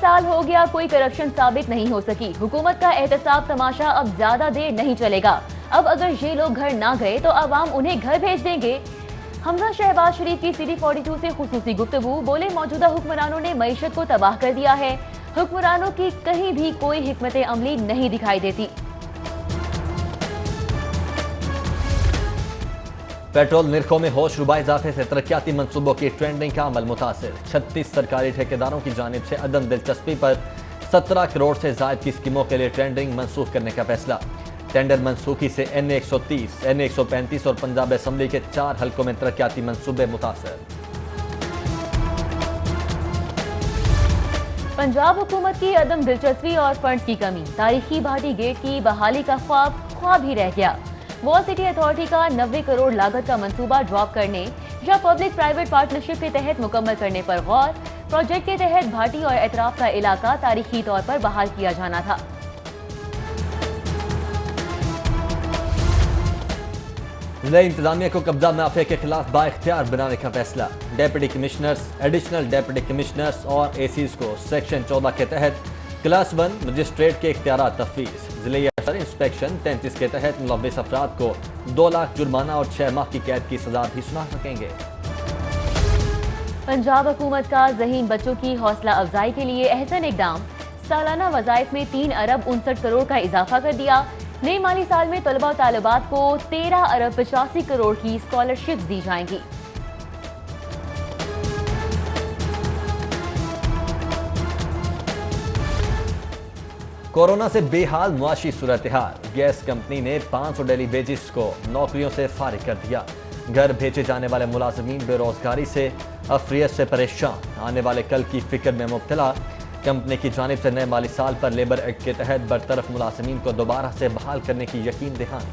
साल हो गया, कोई करप्शन साबित नहीं हो सकी। हुकूमत का एहतसाब तमाशा अब ज्यादा देर नहीं चलेगा। अब अगर ये लोग घर ना गए तो अवाम उन्हें घर भेज देंगे। हमजा शहबाज शरीफ की सिटी 42 से खुसूसी गुफ्तगू, बोले मौजूदा हुक्मरानों ने मईशत को तबाह कर दिया है। हुक्मरानों की कहीं भी कोई हिकमत अमली नहीं दिखाई देती। पेट्रोल निर्खों में होश रुबा इजाफे से तरक्याती मंसूबों की ट्रेंडिंग का अमल मुतासिर। 36 सरकारी ठेकेदारों की जानिब से अदम दिलचस्पी पर 17 करोड़ से जायद की स्कीमों के लिए ट्रेंडिंग मनसूख करने का फैसला। टेंडर मनसूखी से NA130, NA135 और पंजाब असम्बली के 4 हलकों में तरक्याती मंसूबे मुतासिर। पंजाब हुकूमत की अदम दिलचस्पी और फंड्स की कमी, तारीखी भाटी गेट की बहाली का ख्वाब ही रह गया। वॉल सिटी अथॉरिटी का 90 करोड़ लागत का मंसूबा ड्रॉप करने या पब्लिक प्राइवेट पार्टनरशिप के तहत मुकम्मल करने पर गौर। प्रोजेक्ट के तहत भाटी और एतराफ का इलाका तारीखी तौर पर बहाल किया जाना था। नई इंतजामिया को कब्जा माफिया के खिलाफ बाइख्तियार बनाने का फैसला। Deputy commissioners, additional deputy commissioners और ACs को सेक्शन 14 के तहत क्लास 1 मजिस्ट्रेट के इख्तियारात तफवीज़। जिले इंस्पेक्शन 33 के तहत मुलव्विस अफराद को 2 लाख जुर्माना और 6 माह की कैद की सजा भी सुना सकेंगे। पंजाब हुकूमत का ज़हीन बच्चों की हौसला अफजाई के लिए अहसन इकदाम, सालाना वज़ाइफ में 3 अरब 59 करोड़ का इजाफा कर दिया। नए माली साल में तलबा और तालिबात को 13 अरब 85 करोड़ की स्कॉलरशिप्स दी जाएंगी। कोरोना से बेहाल मुआशी सूरत हाल, गैस कंपनी ने 500 डेली वेजिस को नौकरियों से फारिग कर दिया। घर भेजे जाने वाले मुलाजमीन बेरोजगारी से अफरियत से परेशान, आने वाले कल की फिक्र में मुब्तला। कंपनी की जानिब से नए माली साल पर लेबर एक्ट के तहत बरतरफ मुलाजमीन को दोबारा से बहाल करने की यकीन दहानी।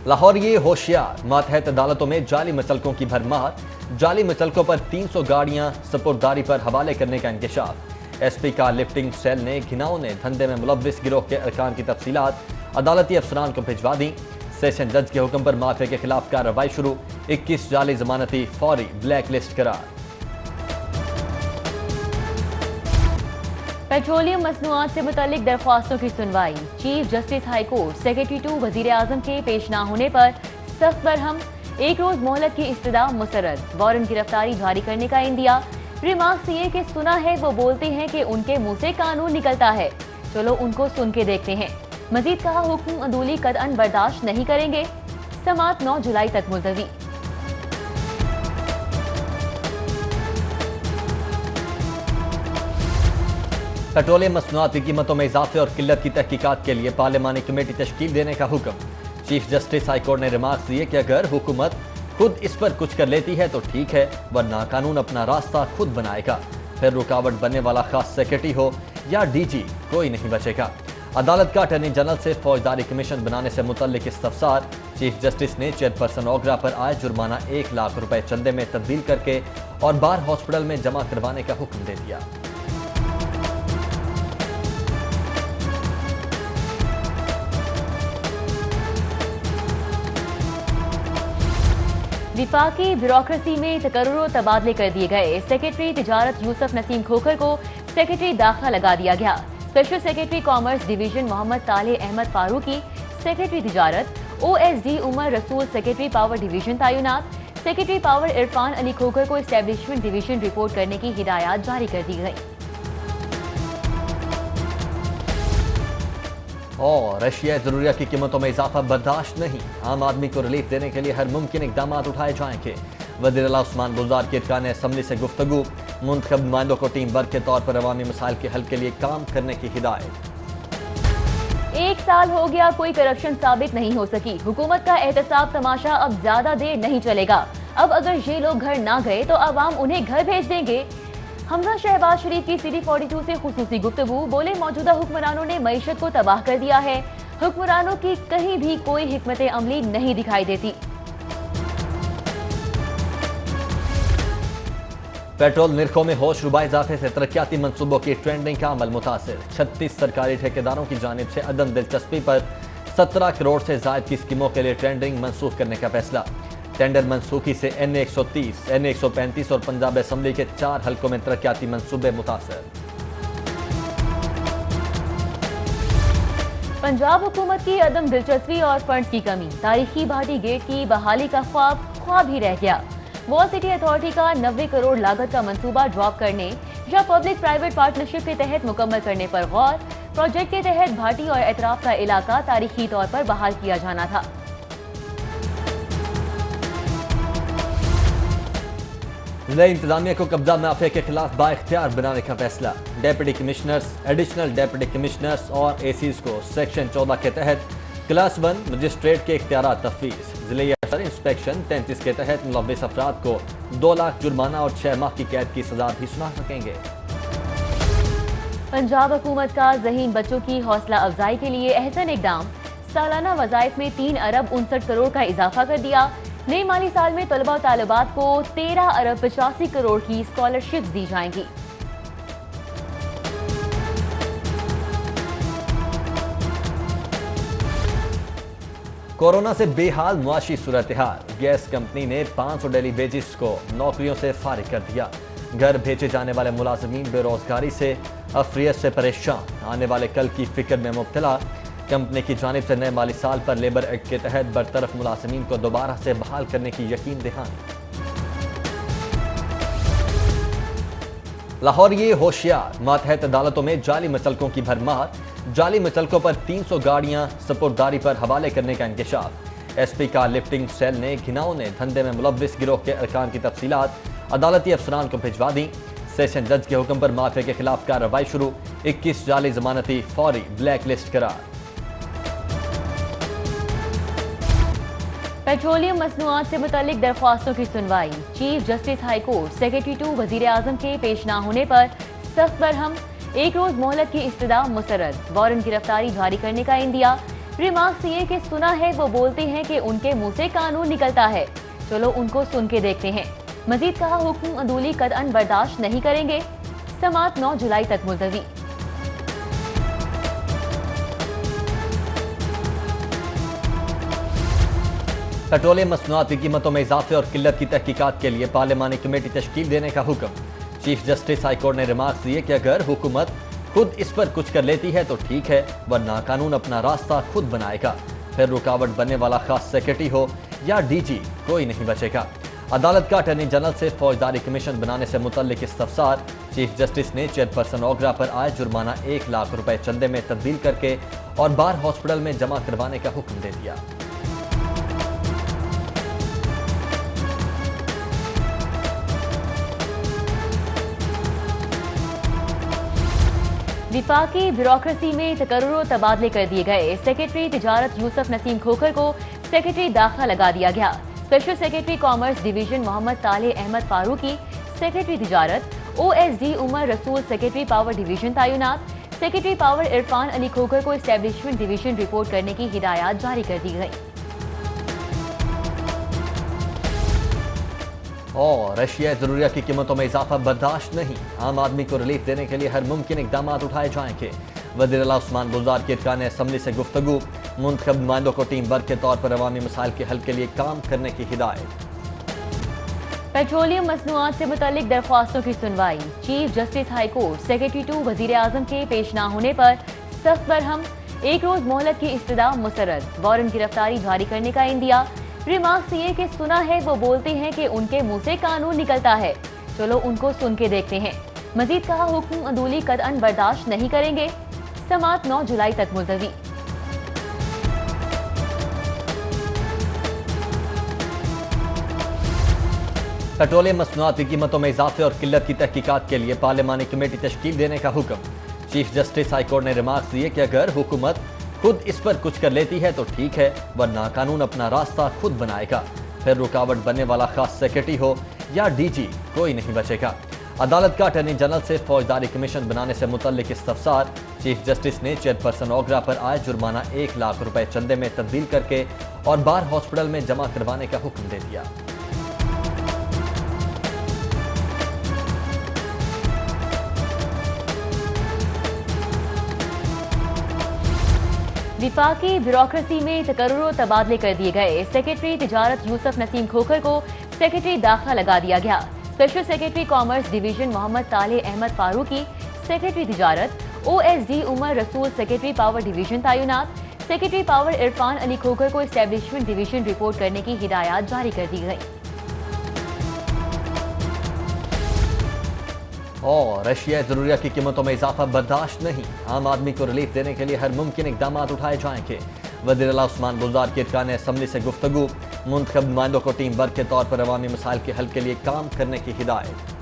लाहौर ये होशियार, मातहत अदालतों में जाली मसलकों की भरमार। जाली मसलकों पर 300 गाड़ियां सपुर्दारी पर हवाले करने का इंकशाफ। SP का लिफ्टिंग सेल ने घिनौने धंधे में मुलव्विस गिरोह के अरकान की तफसीलात अदालती अफसरान को भिजवा दी। सेशन जज के हुक्म पर माफिया के खिलाफ कार्रवाई शुरू। 21 जाली जमानती फौरी ब्लैक लिस्ट करार। पेट्रोलियम मसनूआत से मुतालिक दरख्वास्तों की सुनवाई। Chief justice high court secretary 2 वजीर आजम के पेश ना होने पर सख्त बरहम। 1 रोज मोहलत की इस्तदा मुसर्रद, वारंट गिरफ्तारी जारी करने का इंदिया। रिमार्क्स ये कि सुना है वो बोलते हैं कि उनके मुंह से कानून निकलता है, चलो उनको सुन के देखते हैं। मजीद कहा, हुक्म अदूली कतअन बर्दाश्त नहीं करेंगे। समात 9 जुलाई तक मुलतवी। पेट्रोलियम मसनूआत की कीमतों में इजाफे और किल्लत की तहकीकात के लिए पार्लिमानी कमेटी तश्कील देने का हुक्म। चीफ जस्टिस हाई कोर्ट ने रिमार्क्स दिए कि अगर हुकूमत खुद इस पर कुछ कर लेती है तो ठीक है, वरना कानून अपना रास्ता खुद बनाएगा। फिर रुकावट बनने वाला खास सेक्रेटरी हो या DG, कोई नहीं बचेगा। अदालत का अटॉर्नी जनरल से फौजदारी कमीशन बनाने से मुतल्लिक इस्तफसार। चीफ जस्टिस ने चेयरपर्सन ओगरा पर आए जुर्माना 1 लाख रुपए चंदे में तब्दील करके और बार हॉस्पिटल में जमा करवाने का हुक्म दे दिया। विफाकी ब्यूरोक्रेसी में तकर्रुर तबादले कर दिए गए। सेक्रेटरी तिजारत यूसुफ नसीम खोखर को सेक्रेटरी दाखिला लगा दिया गया। Special secretary commerce division Mohammad Saleh Ahmed Farooqui, secretary तिजारत OSD Umar Rasool secretary power division तैनात। सेक्रेटरी पावर इरफान अली खोखर को एस्टेब्लिशमेंट डिवीजन रिपोर्ट करने की हिदायत जारी कर दी गई। और रशिया जरूरियात की कीमतों में इजाफा बर्दाश्त नहीं, आम आदमी को रिलीफ देने के लिए हर मुमकिन इकदाम उठाए जाएंगे। वज़ीर आला उस्मान बुज़दार की अरकान असम्बली से गुफ्तगू। मुंतखब नुमाइंदों को टीम वर्क के तौर पर अवामी मसाइल के हल के लिए काम करने की हिदायत। 1 साल हो गया, कोई करप्शन साबित नहीं हो सकी। हुकूमत का एहतसाब तमाशा अब ज्यादा देर नहीं चलेगा। अब अगर ये लोग घर ना गए तो अवाम उन्हें घर भेज देंगे। हमजा शहबाज शरीफ की सिटी 42 से खुसूसी गुफ्तगू, बोले मौजूदा हुक्मरानों ने मईशत को तबाह कर दिया है। हुक्मरानों की कहीं भी कोई हिकमत अमली नहीं दिखाई देती। पेट्रोल निर्खों में होश रुबा इजाफे से तरक्याती मंसूबों की ट्रेंडिंग का अमल मुतासिर। 36 सरकारी ठेकेदारों की जानिब से अदम दिलचस्पी पर 17 करोड़ से जायद की स्कीमों के लिए ट्रेंडिंग मनसूख करने का फैसला। टेंडर मनसूखी से NA130, NA135 और पंजाब असम्बली के 4 हलकों में तरक्याती मंसूबे मुतासर। पंजाब हुकूमत की अदम दिलचस्पी और फंड की कमी, तारीखी भाटी गेट की बहाली का ख्वाब ही रह गया। वॉल सिटी अथॉरिटी का 90 करोड़ लागत का मंसूबा ड्रॉप करने या पब्लिक प्राइवेट पार्टनरशिप के तहत मुकम्मल करने पर गौर। प्रोजेक्ट के तहत भाटी और एतराफ का इलाका तारीखी तौर पर बहाल किया जाना था। जिला इंतजामिया को कब्जा माफिया के खिलाफ बाइख्तियार बनाने का फैसला। Deputy commissioners, additional deputy commissioners और एसीज को सेक्शन 14 के तहत क्लास 1 मजिस्ट्रेट के इख्तियारात तफवीज़। जिले अफसर इंस्पेक्शन 33 के तहत मुलव्विस अफराद को 2 लाख जुर्माना और 6 माह की कैद की सजा भी सुना सकेंगे। पंजाब हुकूमत का ज़हीन बच्चों की हौसला अफजाई के लिए अहसन इकदाम। सालाना वज़ाइफ में 3 अरब 59 करोड़ का इजाफा कर दिया। नए माली साल में तलबा और तालिबात को 13 अरब 85 करोड़ की स्कॉलरशिप्स दी जाएंगी। कोरोना से बेहाल मुआशी सूरत हाल। गैस कंपनी ने 500 डेली वेजिस को नौकरियों से फारिग कर दिया। घर भेजे जाने वाले मुलाजमीन बेरोजगारी से अफरियत से परेशान, आने वाले कल की फिक्र में मुब्तला। कंपनी की जानिब से नए माली साल पर लेबर एक्ट के तहत बरतरफ मुलाजमीन को दोबारा से बहाल करने की यकीन दहानी। लाहौर ये होशियार, मातहत अदालतों में जाली मचलकों की भरमार। जाली मचलकों पर 300 गाड़ियां सपुर्दारी पर हवाले करने का इंकशाफ। एसपी का लिफ्टिंग सेल ने घिनौने धंधे में मुलव्विस गिरोह के अरकान की तफसीलात अदालती अफसरान को भिजवा दी। सेशन जज के हुक्म पर माफिया के खिलाफ कार्रवाई शुरू। 21 जाली जमानती फौरी ब्लैक लिस्ट करार। पेट्रोलियम मसनूआत से मुतल्लिक दरख्वास्तों की सुनवाई। Chief justice high court secretary 2 वजीर आजम के पेश ना होने पर सख्त बरहम। 1 रोज मोहलत की इस्तदा मुसर्रद। वारंट गिरफ्तारी जारी करने का इंदिया। रिमार्क्स ये कि सुना है वो बोलते हैं कि उनके मुंह से कानून निकलता है, चलो उनको सुन के देखते हैं। मजीद कहा, हुक्म अदूली कतअन बर्दाश्त नहीं करेंगे। समात 9 जुलाई तक मुलतवी। पेट्रोलियम मसनूआत की कीमतों में इजाफे और किल्लत की तहकीकात के लिए पार्लिमानी कमेटी तश्कील देने का हुक्म। चीफ जस्टिस हाई कोर्ट ने रिमार्क्स दिए कि अगर हुकूमत खुद इस पर कुछ कर लेती है तो ठीक है, वरना कानून अपना रास्ता खुद बनाएगा। फिर रुकावट बनने वाला खास सेक्रेटरी हो या डीजी, कोई नहीं बचेगा। अदालत का अटॉर्नी जनरल से फौजदारी कमीशन बनाने से मुतल्लिक इस्तफसार। चीफ जस्टिस ने चेयरपर्सन ओगरा पर आए जुर्माना 1 लाख रुपए चंदे में तब्दील करके और बार हॉस्पिटल में जमा करवाने का हुक्म दे दिया। विफाकी ब्यूरोक्रेसी में तकर्रुर तबादले कर दिए गए। सेक्रेटरी तिजारत यूसुफ नसीम खोखर को सेक्रेटरी दाखिला लगा दिया गया। Special secretary commerce division Mohammad Saleh Ahmed Farooqui, secretary तिजारत OSD Umar Rasool secretary power division तैनात। सेक्रेटरी पावर इरफान अली खोखर को एस्टेब्लिशमेंट डिवीजन रिपोर्ट करने की हिदायत जारी कर दी गई। और रशिया ज़रूरिया की कीमतों में इजाफा बर्दाश्त नहीं, आम आदमी को रिलीफ देने के लिए हर मुमकिन इकदाम उठाए जाएंगे। वज़ीर आला उस्मान गुलजार की अरकान असम्बली से गुफ्तगू। मुंतखब नुमाइंदों को टीम वर्क के तौर पर अवामी मसाइल के हल के लिए काम करने की हिदायत। पेट्रोलियम मसनूआत से मुतल्लिक दरख्वास्तों की सुनवाई। Chief justice high court secretary 2 वजीर आजम के पेश ना होने पर सख्त बरहम। 1 रोज मोहलत की इस्तदा मुसर्रद। वारंट गिरफ्तारी जारी करने का इंदिया। रिमार्क्स ये कि सुना है वो बोलते हैं कि उनके मुंह से कानून निकलता है, चलो उनको सुन के देखते हैं। मजीद कहा, हुक्म अदूली कतअन बर्दाश्त नहीं करेंगे। समात 9 जुलाई तक मुलतवी। पेट्रोलियम मसनूआत की कीमतों में इजाफे और किल्लत की तहकीकात के लिए पार्लिमानी कमेटी तश्कील देने का हुक्म। चीफ जस्टिस हाई कोर्ट ने रिमार्क्स दिए कि अगर हुकूमत खुद इस पर कुछ कर लेती है तो ठीक है, वरना कानून अपना रास्ता खुद बनाएगा। फिर रुकावट बनने वाला खास सेक्रेटरी हो या डीजी, कोई नहीं बचेगा। अदालत का अटॉर्नी जनरल से फौजदारी कमीशन बनाने से मुतल्लिक इस्तफसार। चीफ जस्टिस ने चेयरपर्सन ओगरा पर आए जुर्माना 1 लाख रुपए चंदे में तब्दील करके और बार हॉस्पिटल में जमा करवाने का हुक्म दे दिया। विफाकी ब्यूरोक्रेसी में तकर्रुर तबादले कर दिए गए। सेक्रेटरी तिजारत यूसुफ नसीम खोखर को सेक्रेटरी दाखिला लगा दिया गया। Special secretary commerce division Mohammad Saleh Ahmed Farooqui, secretary तिजारत OSD Umar Rasool secretary power division तैनात। सेक्रेटरी पावर इरफान अली खोखर को एस्टेब्लिशमेंट डिवीजन रिपोर्ट करने की हिदायत जारी कर दी गई। और एशिया ज़रूरिया की कीमतों में इजाफा बर्दाश्त नहीं, आम आदमी को रिलीफ देने के लिए हर मुमकिन इकदाम उठाए जाएंगे। वज़ीर आला उस्मान बुज़दार की अरकान असम्बली से गुफ्तगू, मुंतखब नुमाइंदों को टीम वर्क के तौर पर अवामी मसाइल के हल के लिए काम करने की हिदायत।